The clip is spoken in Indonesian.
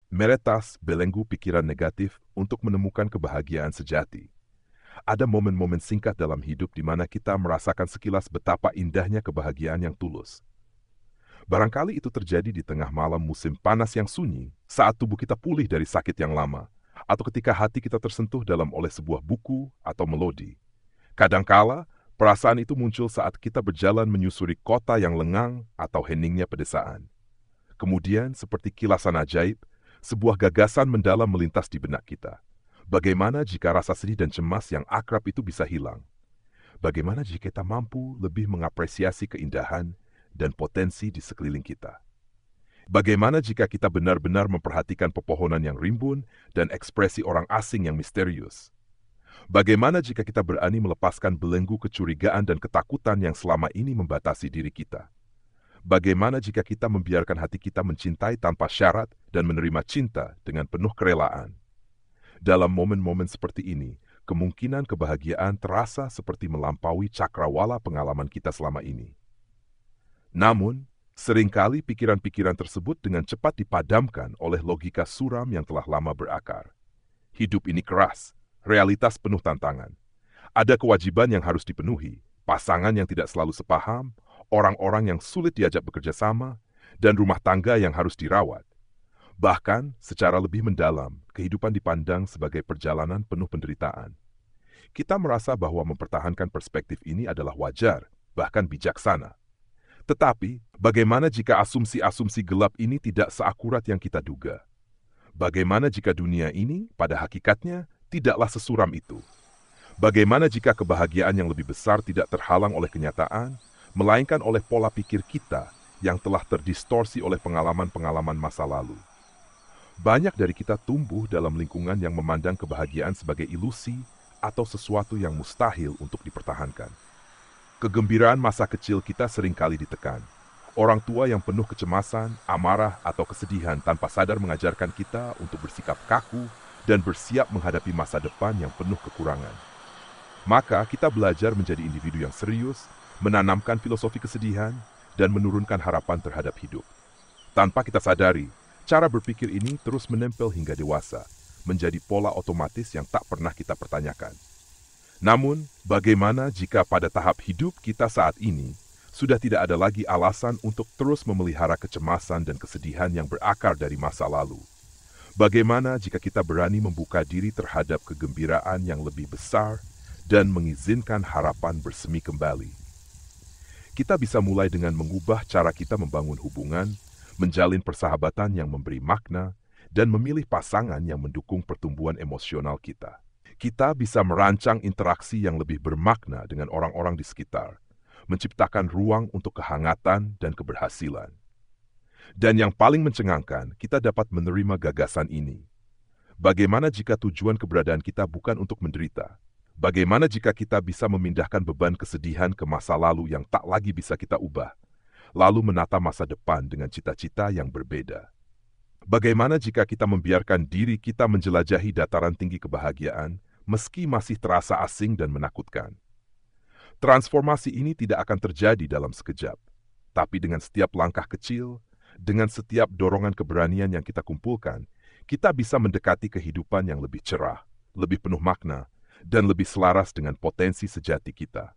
Meretas belenggu pikiran negatif untuk menemukan kebahagiaan sejati. Ada momen-momen singkat dalam hidup di mana kita merasakan sekilas betapa indahnya kebahagiaan yang tulus. Barangkali itu terjadi di tengah malam musim panas yang sunyi, saat tubuh kita pulih dari sakit yang lama, atau ketika hati kita tersentuh dalam oleh sebuah buku atau melodi. Kadangkala, perasaan itu muncul saat kita berjalan menyusuri kota yang lengang atau heningnya pedesaan. Kemudian, seperti kilasan ajaib, sebuah gagasan mendalam melintas di benak kita. Bagaimana jika rasa sedih dan cemas yang akrab itu bisa hilang? Bagaimana jika kita mampu lebih mengapresiasi keindahan dan potensi di sekeliling kita? Bagaimana jika kita benar-benar memperhatikan pepohonan yang rimbun dan ekspresi orang asing yang misterius? Bagaimana jika kita berani melepaskan belenggu kecurigaan dan ketakutan yang selama ini membatasi diri kita? Bagaimana jika kita membiarkan hati kita mencintai tanpa syarat dan menerima cinta dengan penuh kerelaan? Dalam momen-momen seperti ini, kemungkinan kebahagiaan terasa seperti melampaui cakrawala pengalaman kita selama ini. Namun, seringkali pikiran-pikiran tersebut dengan cepat dipadamkan oleh logika suram yang telah lama berakar. Hidup ini keras, realitas penuh tantangan. Ada kewajiban yang harus dipenuhi, pasangan yang tidak selalu sepaham, orang-orang yang sulit diajak bekerja sama, dan rumah tangga yang harus dirawat. Bahkan, secara lebih mendalam, kehidupan dipandang sebagai perjalanan penuh penderitaan. Kita merasa bahwa mempertahankan perspektif ini adalah wajar, bahkan bijaksana. Tetapi, bagaimana jika asumsi-asumsi gelap ini tidak seakurat yang kita duga? Bagaimana jika dunia ini, pada hakikatnya, tidaklah sesuram itu? Bagaimana jika kebahagiaan yang lebih besar tidak terhalang oleh kenyataan, melainkan oleh pola pikir kita yang telah terdistorsi oleh pengalaman-pengalaman masa lalu? Banyak dari kita tumbuh dalam lingkungan yang memandang kebahagiaan sebagai ilusi atau sesuatu yang mustahil untuk dipertahankan. Kegembiraan masa kecil kita seringkali ditekan. Orang tua yang penuh kecemasan, amarah, atau kesedihan tanpa sadar mengajarkan kita untuk bersikap kaku dan bersiap menghadapi masa depan yang penuh kekurangan. Maka kita belajar menjadi individu yang serius, menanamkan filosofi kesedihan, dan menurunkan harapan terhadap hidup. Tanpa kita sadari, cara berpikir ini terus menempel hingga dewasa, menjadi pola otomatis yang tak pernah kita pertanyakan. Namun, bagaimana jika pada tahap hidup kita saat ini, sudah tidak ada lagi alasan untuk terus memelihara kecemasan dan kesedihan yang berakar dari masa lalu? Bagaimana jika kita berani membuka diri terhadap kegembiraan yang lebih besar dan mengizinkan harapan bersemi kembali? Kita bisa mulai dengan mengubah cara kita membangun hubungan, menjalin persahabatan yang memberi makna, dan memilih pasangan yang mendukung pertumbuhan emosional kita. Kita bisa merancang interaksi yang lebih bermakna dengan orang-orang di sekitar, menciptakan ruang untuk kehangatan dan keberhasilan. Dan yang paling mencengangkan, kita dapat menerima gagasan ini. Bagaimana jika tujuan keberadaan kita bukan untuk menderita? Bagaimana jika kita bisa memindahkan beban kesedihan ke masa lalu yang tak lagi bisa kita ubah, lalu menata masa depan dengan cita-cita yang berbeda? Bagaimana jika kita membiarkan diri kita menjelajahi dataran tinggi kebahagiaan, meski masih terasa asing dan menakutkan? Transformasi ini tidak akan terjadi dalam sekejap, tapi dengan setiap langkah kecil, dengan setiap dorongan keberanian yang kita kumpulkan, kita bisa mendekati kehidupan yang lebih cerah, lebih penuh makna, dan lebih selaras dengan potensi sejati kita.